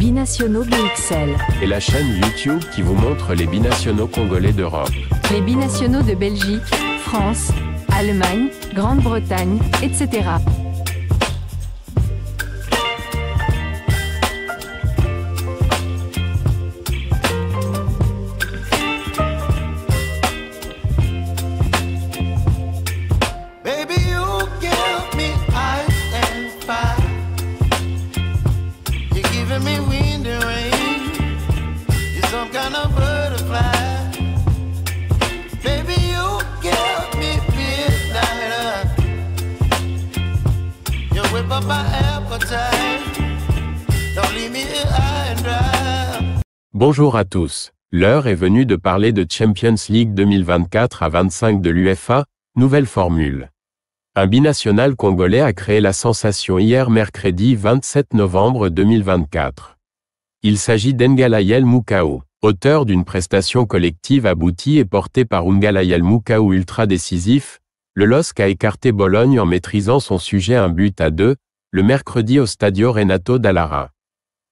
Binationaux BXL. Et la chaîne YouTube qui vous montre les binationaux congolais d'Europe. Les binationaux de Belgique, France, Allemagne, Grande-Bretagne, etc. Bonjour à tous. L'heure est venue de parler de Champions League 2024 à 25 de l'UEFA, nouvelle formule. Un binational congolais a créé la sensation hier mercredi 27 novembre 2024. Il s'agit d'Ngalayel Mukau, auteur d'une prestation collective aboutie et portée par Ngalayel Mukau ultra décisif. Le LOSC a écarté Bologne en maîtrisant son sujet 1-2, le mercredi au Stadio Renato Dallara.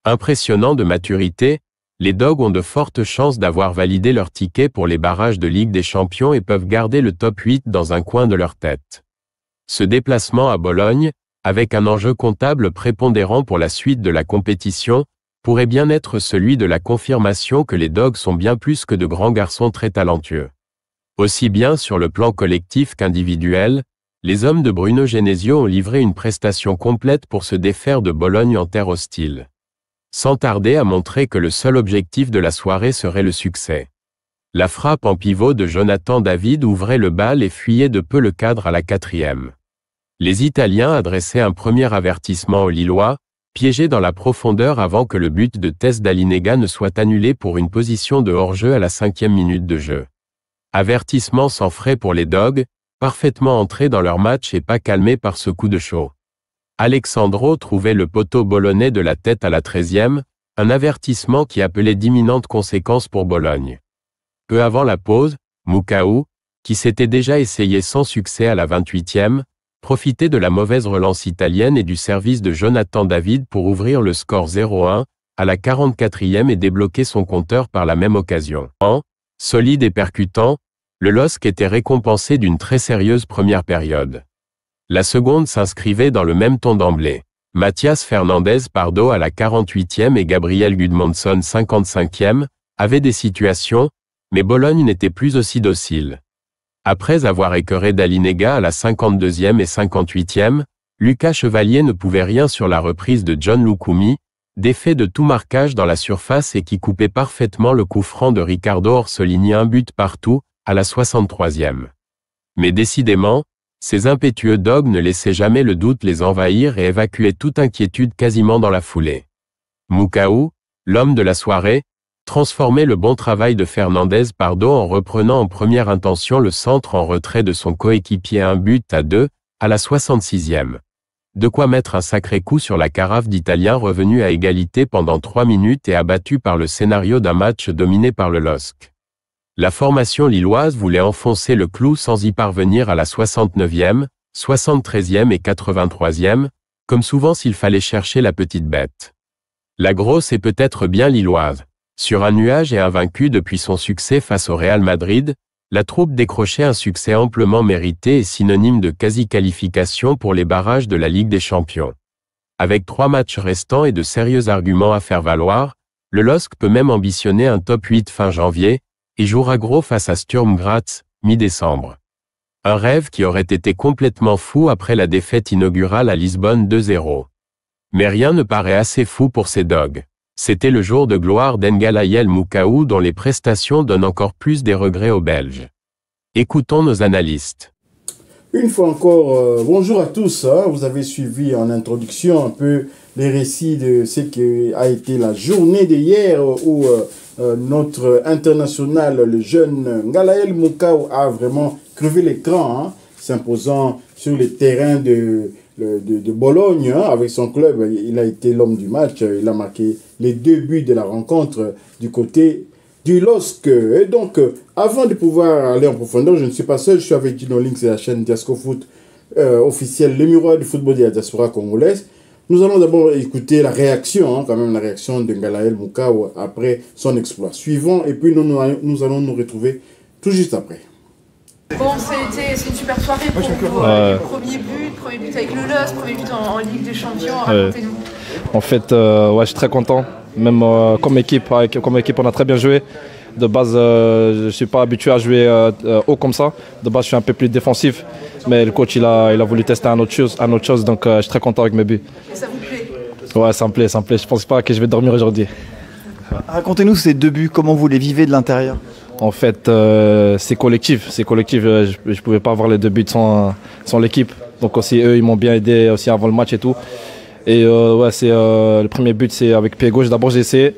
Impressionnant de maturité, les Dogs ont de fortes chances d'avoir validé leur ticket pour les barrages de Ligue des Champions et peuvent garder le top 8 dans un coin de leur tête. Ce déplacement à Bologne, avec un enjeu comptable prépondérant pour la suite de la compétition, pourrait bien être celui de la confirmation que les Dogs sont bien plus que de grands garçons très talentueux. Aussi bien sur le plan collectif qu'individuel, les hommes de Bruno Genesio ont livré une prestation complète pour se défaire de Bologne en terre hostile. Sans tarder à montrer que le seul objectif de la soirée serait le succès. La frappe en pivot de Jonathan David ouvrait le bal et fuyait de peu le cadre à la 4e. Les Italiens adressaient un premier avertissement aux Lillois, piégés dans la profondeur avant que le but de Tess Dalinega ne soit annulé pour une position de hors-jeu à la 5e minute de jeu. Avertissement sans frais pour les Dogs, parfaitement entrés dans leur match et pas calmés par ce coup de chaud. Alexandro trouvait le poteau bolonais de la tête à la 13e, un avertissement qui appelait d'imminentes conséquences pour Bologne. Peu avant la pause, Mukau, qui s'était déjà essayé sans succès à la 28e, profitait de la mauvaise relance italienne et du service de Jonathan David pour ouvrir le score 0-1, à la 44e et débloquer son compteur par la même occasion. Solide et percutant, le LOSC était récompensé d'une très sérieuse première période. La seconde s'inscrivait dans le même ton d'emblée. Mathias Fernandez Pardo à la 48e et Gabriel Gudmundsson 55e avaient des situations, mais Bologne n'était plus aussi docile. Après avoir écœuré Dalinega à la 52e et 58e, Lucas Chevalier ne pouvait rien sur la reprise de John Lukumi, défait de tout marquage dans la surface et qui coupait parfaitement le coup franc de Ricardo Orsolini, un but partout, à la 63e. Mais décidément, ces impétueux Dogs ne laissaient jamais le doute les envahir et évacuaient toute inquiétude quasiment dans la foulée. Mukau, l'homme de la soirée, transformait le bon travail de Fernandez Pardo en reprenant en première intention le centre en retrait de son coéquipier 1-2, à la 66e. De quoi mettre un sacré coup sur la carafe d'Italiens revenus à égalité pendant 3 minutes et abattus par le scénario d'un match dominé par le LOSC. La formation lilloise voulait enfoncer le clou sans y parvenir à la 69e, 73e et 83e, comme souvent s'il fallait chercher la petite bête. La grosse est peut-être bien lilloise. Sur un nuage et invaincu depuis son succès face au Real Madrid, la troupe décrochait un succès amplement mérité et synonyme de quasi-qualification pour les barrages de la Ligue des Champions. Avec 3 matchs restants et de sérieux arguments à faire valoir, le LOSC peut même ambitionner un top 8 fin janvier, et jouera gros face à Sturm Graz, mi-décembre. Un rêve qui aurait été complètement fou après la défaite inaugurale à Lisbonne 2-0. Mais rien ne paraît assez fou pour ces Dogs. C'était le jour de gloire d'Ngalayel Mukau dont les prestations donnent encore plus des regrets aux Belges. Écoutons nos analystes. Une fois encore, bonjour à tous. Vous avez suivi en introduction un peu les récits de ce qui a été la journée d'hier où notre international, le jeune Ngalayel Mukau, a vraiment crevé l'écran, s'imposant sur les terrains de Bologne avec son club. Il a été l'homme du match. Il a marqué les 2 buts de la rencontre du côté du LOSC. Et donc, avant de pouvoir aller en profondeur, je ne suis pas seul, je suis avec Gino Links et la chaîne Diasco Foot officielle, le miroir du football de la diaspora congolaise. Nous allons d'abord écouter la réaction, quand même la réaction de Ngalaël Moukao après son exploit. Suivons et puis nous allons nous retrouver tout juste après. Bon, c'est une super soirée pour vous. Premier but avec le LOS, premier but en Ligue des Champions. Racontez-nous. En fait, je suis très content. Même comme équipe, on a très bien joué. De base, je ne suis pas habitué à jouer haut comme ça. De base, je suis un peu plus défensif. Mais le coach, il a voulu tester un autre chose. Donc, je suis très content avec mes buts. Et ça vous plaît? Ouais, ça me plaît. Je ne pense pas que je vais dormir aujourd'hui. Racontez-nous ces 2 buts, comment vous les vivez de l'intérieur? En fait, c'est collectif. Je ne pouvais pas avoir les 2 buts sans l'équipe. Donc aussi, eux, ils m'ont bien aidé aussi avant le match et tout. Et le premier but, c'est avec pied gauche. D'abord, j'ai essayé,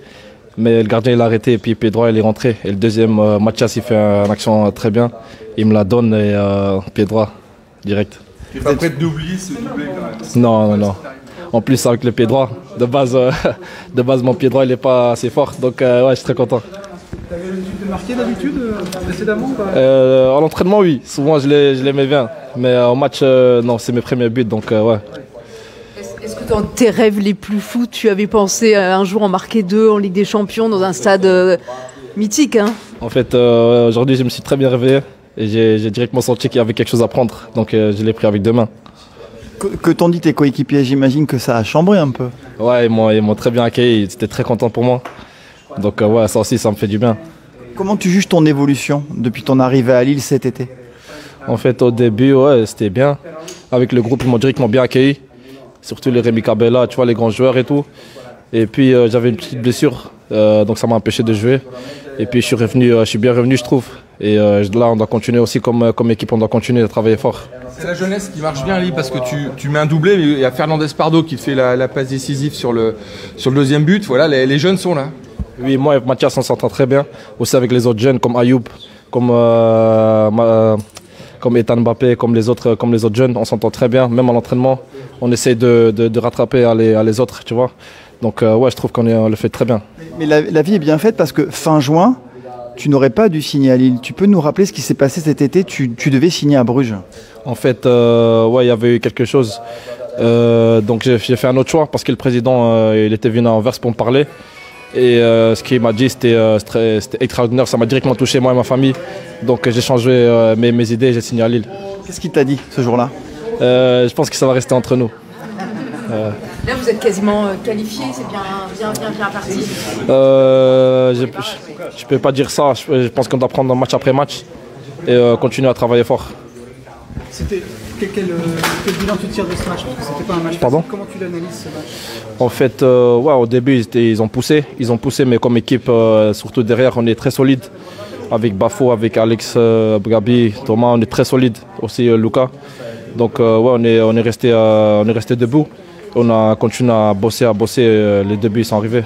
mais le gardien, il a arrêté et puis pied droit, il est rentré. Et le deuxième, Mathias, il fait une action très bien. Il me la donne et pied droit, direct. Tu n'es pas prêt d'oublier ce doublé quand même? Non. En plus, avec le pied droit, de base, mon pied droit, il n'est pas assez fort. Donc, je suis très content. Tu avais l'habitude de marquer d'habitude, précédemment ou pas? À l'entraînement, oui. Souvent, je les mets bien. Mais au match, non, c'est mes premiers buts. Donc, ouais. Est-ce que dans tes rêves les plus fous, tu avais pensé un jour en marquer 2 en Ligue des Champions dans un stade mythique, hein? En fait, aujourd'hui, je me suis très bien réveillé. Et j'ai directement senti qu'il y avait quelque chose à prendre. Donc, je l'ai pris avec 2 mains. Que t'ont dit tes coéquipiers? J'imagine que ça a chambré un peu. Ouais, ils m'ont très bien accueilli. Ils étaient très contents pour moi. Donc, ouais, ça aussi, ça me fait du bien. Comment tu juges ton évolution depuis ton arrivée à Lille cet été? En fait, au début, ouais, c'était bien. Avec le groupe, ils m'ont directement bien accueilli. Surtout les Rémi Cabella, tu vois, les grands joueurs et tout. Et puis, j'avais une petite blessure. Donc, ça m'a empêché de jouer. Et puis, je suis bien revenu, je trouve. Et là, on doit continuer aussi comme équipe, on doit continuer à travailler fort. C'est la jeunesse qui marche bien, Lille, parce que tu mets un doublé, mais il y a Fernandez Pardo qui te fait la passe décisive sur le deuxième but. Voilà, les jeunes sont là. Oui, moi et Mathias, on s'entend très bien. Aussi avec les autres jeunes comme Ayoub, comme Ethan Mbappé, comme les autres jeunes, on s'entend très bien. Même à l'entraînement, on essaie de rattraper à les autres, tu vois. Donc, ouais, je trouve qu'on le fait très bien. Mais la vie est bien faite parce que fin juin, tu n'aurais pas dû signer à Lille. Tu peux nous rappeler ce qui s'est passé cet été? Tu devais signer à Bruges. En fait, ouais, il y avait eu quelque chose. Donc j'ai fait un autre choix parce que le président il était venu à Anvers pour me parler. Et ce qu'il m'a dit, c'était extraordinaire. Ça m'a directement touché, moi et ma famille. Donc j'ai changé mes idées et j'ai signé à Lille. Qu'est-ce qu'il t'a dit ce jour-là? Je pense que ça va rester entre nous. Là, vous êtes quasiment qualifié, c'est bien parti. Je ne peux pas dire ça. Je pense qu'on doit prendre match après match et continuer à travailler fort. Quel bilan tu tires de ce match? Parce que c'était pas un match Pardon? facile. Comment tu l'analyses ce match? En fait, ouais, au début, ils ont poussé, mais comme équipe, surtout derrière, on est très solide. Avec Bafo, avec Alex, Gabi, Thomas, on est très solide. Aussi Lucas. Donc, ouais, on est resté debout. On a continué à bosser. Les 2 buts sont arrivés.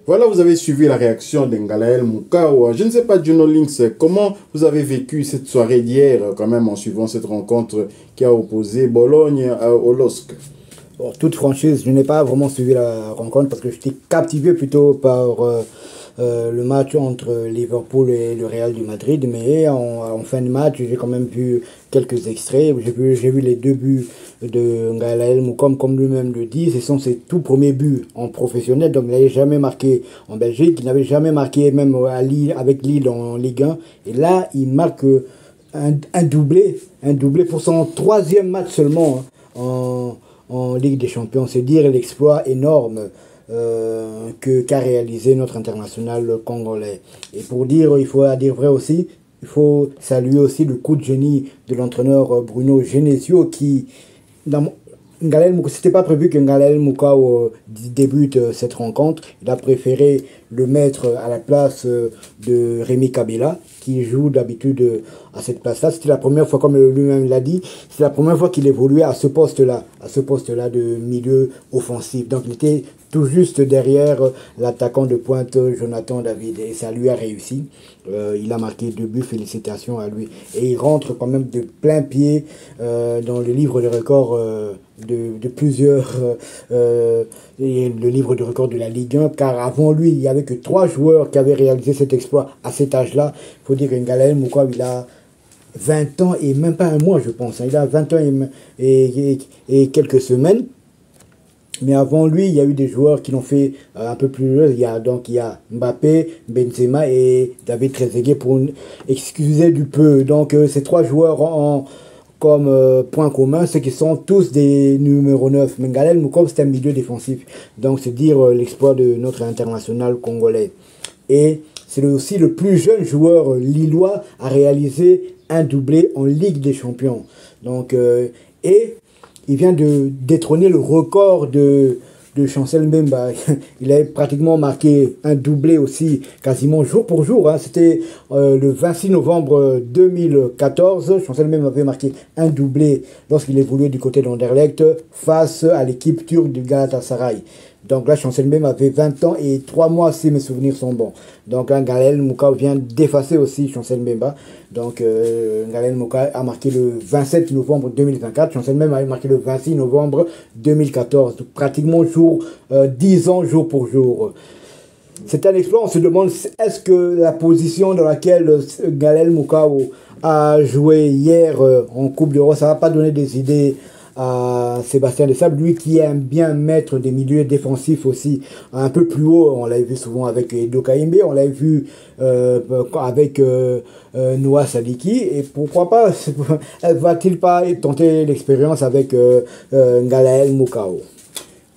Voilà, vous avez suivi la réaction d'Ngalaël Moukao. Je ne sais pas, Juno Links, comment vous avez vécu cette soirée d'hier, quand même, en suivant cette rencontre qui a opposé Bologne au LOSC? Bon, toute franchise, je n'ai pas vraiment suivi la rencontre parce que j'étais captivé plutôt par le match entre Liverpool et le Real du Madrid. Mais en fin de match, j'ai quand même vu quelques extraits. J'ai vu les 2 buts de Ngalaël Moukao, comme lui-même le dit. Ce sont ses tout premiers buts en professionnel. Donc, il n'avait jamais marqué en Belgique. Il n'avait jamais marqué même avec Lille en Ligue 1. Et là, il marque un doublé pour son 3e match seulement en Ligue des Champions. C'est dire l'exploit énorme qu'a réalisé notre international congolais. Et pour dire, il faut dire vrai aussi, il faut saluer aussi le coup de génie de l'entraîneur Bruno Genesio qui, c'était pas prévu que Ngalaël Moukao débute cette rencontre. Il a préféré le mettre à la place de Rémi Cabella, qui joue d'habitude à cette place-là. C'était la première fois, comme lui-même l'a dit, c'est la première fois qu'il évoluait à ce poste-là de milieu offensif. Donc il était tout juste derrière l'attaquant de pointe Jonathan David, et ça lui a réussi. Il a marqué 2 buts, félicitations à lui. Et il rentre quand même de plein pied dans le livre de records de plusieurs, le livre de records de la Ligue 1, car avant lui, il n'y avait que 3 joueurs qui avaient réalisé cet exploit à cet âge-là. Il faut dire que Ngalaël Moukao, il a 20 ans et même pas un mois, je pense. Il a 20 ans et quelques semaines. Mais avant lui, il y a eu des joueurs qui l'ont fait un peu plus heureux. Il y a Mbappé, Benzema et David Trezeguet pour excuser du peu. Donc ces trois joueurs comme point commun, c'est qu'ils sont tous des numéros 9. Mais Galel Moukom, c'est un milieu défensif. Donc c'est dire l'exploit de notre international congolais. Et c'est aussi le plus jeune joueur lillois à réaliser un doublé en Ligue des Champions. Donc, et il vient de détrôner le record de Chancel Mbemba. Il a pratiquement marqué un doublé aussi, quasiment jour pour jour. Hein. C'était le 26 novembre 2014. Chancel Mbemba avait marqué un doublé lorsqu'il évoluait du côté d'Anderlecht face à l'équipe turque du Galatasaray. Donc là, Chancel Mbemba avait 20 ans et 3 mois si mes souvenirs sont bons. Donc là, Galel Mouka vient d'effacer aussi Chancel Mbemba. Donc Galel Mouka a marqué le 27 novembre 2024. Chancel Mbemba a marqué le 26 novembre 2014. Donc, pratiquement 10 ans jour pour jour. C'est un exploit. On se demande est-ce que la position dans laquelle Galel Mouka a joué hier en Coupe d'Europe, ça va pas donner des idées à Sébastien Desables, lui qui aime bien mettre des milieux défensifs aussi un peu plus haut. On l'a vu souvent avec Edo Kaimbe, on l'a vu avec Noah Sadiki, et pourquoi pas va-t-il pas tenter l'expérience avec Ngalael Moukao.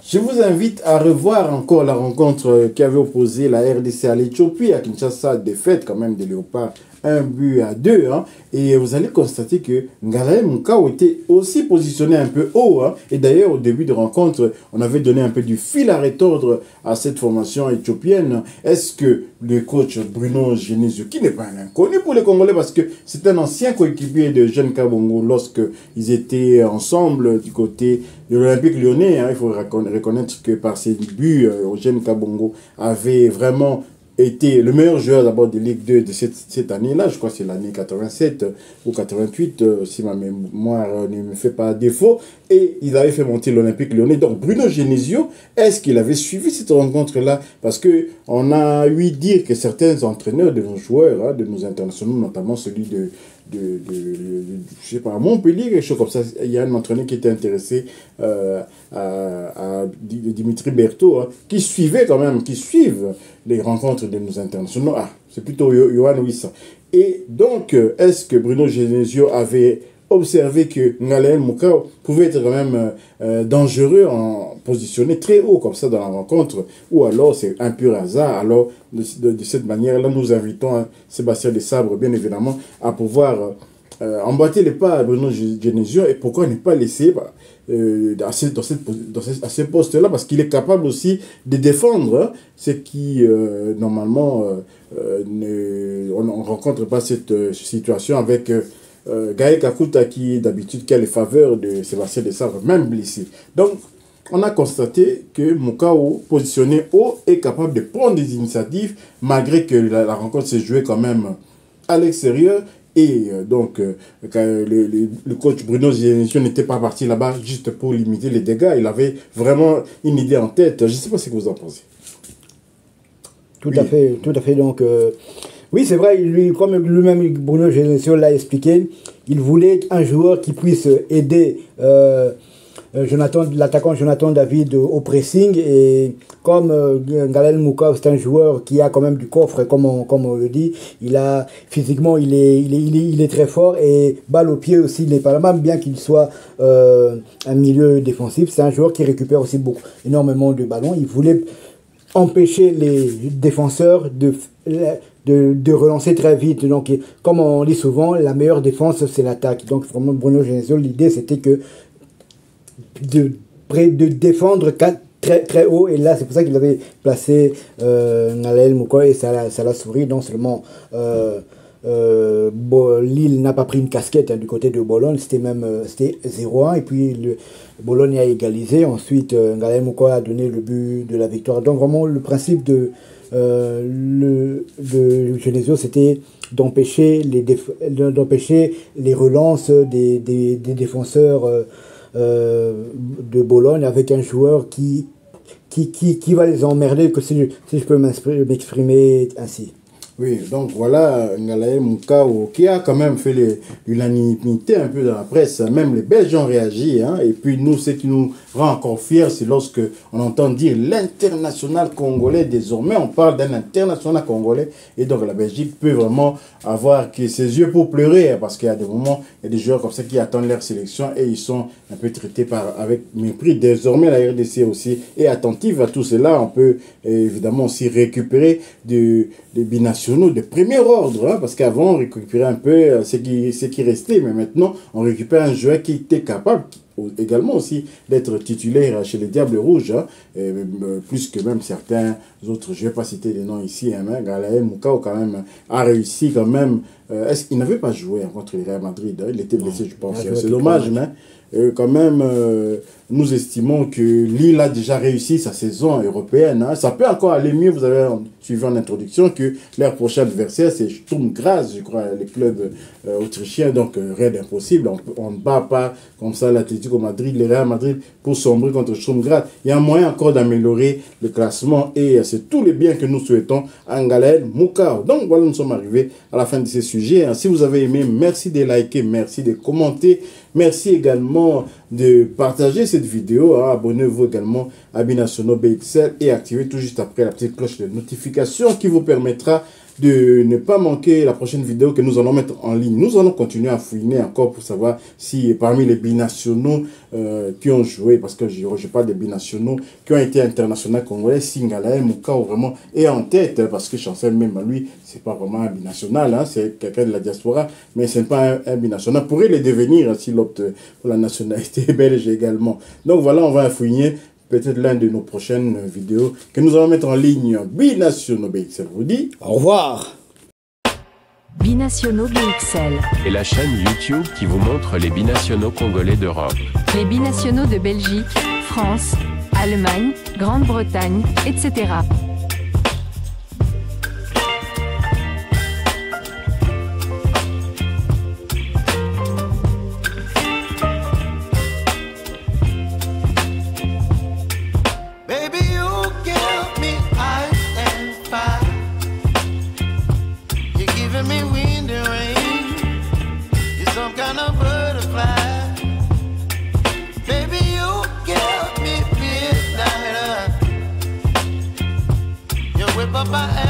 Je vous invite à revoir encore la rencontre qui avait opposé la RDC à l'Éthiopie, à Kinshasa, défaite quand même des Léopards, 1-2. Hein, et vous allez constater que Ngalael Moukao était aussi positionné un peu haut. Hein, et d'ailleurs, au début de rencontre, on avait donné un peu du fil à retordre à cette formation éthiopienne. Est-ce que le coach Bruno Genesio, qui n'est pas un inconnu pour les Congolais, parce que c'est un ancien coéquipier de Jeune Kabongo lorsqu'ils étaient ensemble du côté de l'Olympique Lyonnais, hein, il faut reconnaître que par ses débuts, Eugène Kabongo avait vraiment été le meilleur joueur d'abord de Ligue 2 de cette année-là. Je crois que c'est l'année 87 ou 88, si ma mémoire ne me fait pas défaut. Et il avait fait monter l'Olympique Lyonnais. Donc Bruno Genesio, est-ce qu'il avait suivi cette rencontre-là? Parce que on a eu dire que certains entraîneurs de nos joueurs, hein, de nos internationaux, notamment celui de je sais pas, Montpellier, quelque chose comme ça, il y a un entraîneur qui était intéressé à Dimitri Berthaud, hein, qui suivent les rencontres de nos internationaux. Ah, c'est plutôt Johan Wissa. Et donc, est-ce que Bruno Genesio avait observé que Ngalael Moukao pouvait être quand même dangereux en positionné très haut comme ça dans la rencontre, ou alors c'est un pur hasard? Alors de cette manière-là, nous invitons Sébastien Desables, bien évidemment, à pouvoir emboîter les pas à Bruno Genesio, et pourquoi ne pas laisser à ce poste-là, parce qu'il est capable aussi de défendre, hein, ce qui normalement on ne rencontre pas cette situation avec Gaël Kakuta, qui d'habitude qui a les faveurs de Sébastien Desables, même blessé. Donc on a constaté que Moukao, positionné haut, est capable de prendre des initiatives, malgré que la rencontre s'est jouée quand même à l'extérieur. Et donc, le coach Bruno Genesio n'était pas parti là-bas juste pour limiter les dégâts. Il avait vraiment une idée en tête. Je ne sais pas ce que vous en pensez. Tout à fait. Donc, oui, c'est vrai, comme lui-même Bruno Genesio l'a expliqué, il voulait un joueur qui puisse aider l'attaquant Jonathan David au pressing, et comme Ngalael Moukao, c'est un joueur qui a quand même du coffre, comme on le dit, physiquement il est très fort, et balle au pied aussi, il n'est pas là, même bien qu'il soit un milieu défensif, c'est un joueur qui récupère aussi énormément de ballons. Il voulait empêcher les défenseurs de relancer très vite. Donc, comme on dit souvent, la meilleure défense c'est l'attaque. Donc vraiment, Bruno Genesio, l'idée c'était que de défendre très très haut, et là c'est pour ça qu'il avait placé Ngalael Moukao, et ça l'a souri. Non seulement Lille n'a pas pris une casquette, hein, du côté de Bologne, c'était 0-1, et puis Bologne a égalisé. Ensuite Ngalael Moukao a donné le but de la victoire. Donc vraiment le principe de Genesio, c'était d'empêcher les relances des défenseurs de Bologne, avec un joueur qui va les emmerder, que si je peux m'exprimer ainsi. Oui, donc voilà, Ngalaé Moukao, qui a quand même fait l'unanimité un peu dans la presse. Même les Belges ont réagi. Hein, et puis nous, ce qui nous rend encore fiers, c'est lorsque on entend dire l'international congolais. Désormais, on parle d'un international congolais. Et donc la Belgique peut vraiment avoir ses yeux pour pleurer. Hein, parce qu'il y a des moments, il y a des joueurs comme ça qui attendent leur sélection et ils sont un peu traités avec mépris. Désormais, la RDC aussi est attentive à tout cela. On peut évidemment aussi récupérer des binationaux de premier ordre, hein, parce qu'avant on récupérait un peu ce qui restait, mais maintenant on récupère un joueur qui était capable également aussi d'être titulaire chez les Diables Rouges, hein, plus que même certains autres, je ne vais pas citer les noms ici, hein, mais Ngalaé Moukao quand même a réussi quand même, est-ce qu'il n'avait pas joué contre le Real Madrid, hein, il était blessé je pense, c'est dommage, mais quand même, nous estimons que Lille a déjà réussi sa saison européenne. Hein. Ça peut encore aller mieux. Vous avez suivi en introduction que leur prochain adversaire, c'est Sturm Graz, je crois, les clubs autrichiens. Donc, rien d'impossible. On ne bat pas comme ça l'Atlético Madrid, le Real Madrid, pour sombrer contre Sturm Graz. Il y a un moyen encore d'améliorer le classement et c'est tous les biens que nous souhaitons à Ngalaé Moukao. Donc, voilà, nous sommes arrivés à la fin de ces sujets. Hein. Si vous avez aimé, merci de liker, merci de commenter. Merci également de partager cette vidéo. Hein. Abonnez-vous également à Binationaux BXL et activez tout juste après la petite cloche de notification qui vous permettra de ne pas manquer la prochaine vidéo que nous allons mettre en ligne. Nous allons continuer à fouiner encore pour savoir si parmi les binationaux qui ont joué, parce que je parle des binationaux qui ont été internationaux congolais, si Ngalaé Moukao vraiment est en tête, parce que Chancel même à lui, c'est pas vraiment un binational, hein, c'est quelqu'un de la diaspora, mais ce n'est pas un binational. Pourrait le devenir s'il opte pour la nationalité belge également. Donc voilà, on va fouiner peut-être l'un de nos prochaines vidéos que nous allons mettre en ligne. Binationaux BXL vous dit au revoir. Binationaux BXL. Et la chaîne YouTube qui vous montre les binationaux congolais d'Europe. Les binationaux de Belgique, France, Allemagne, Grande-Bretagne, etc. Papa.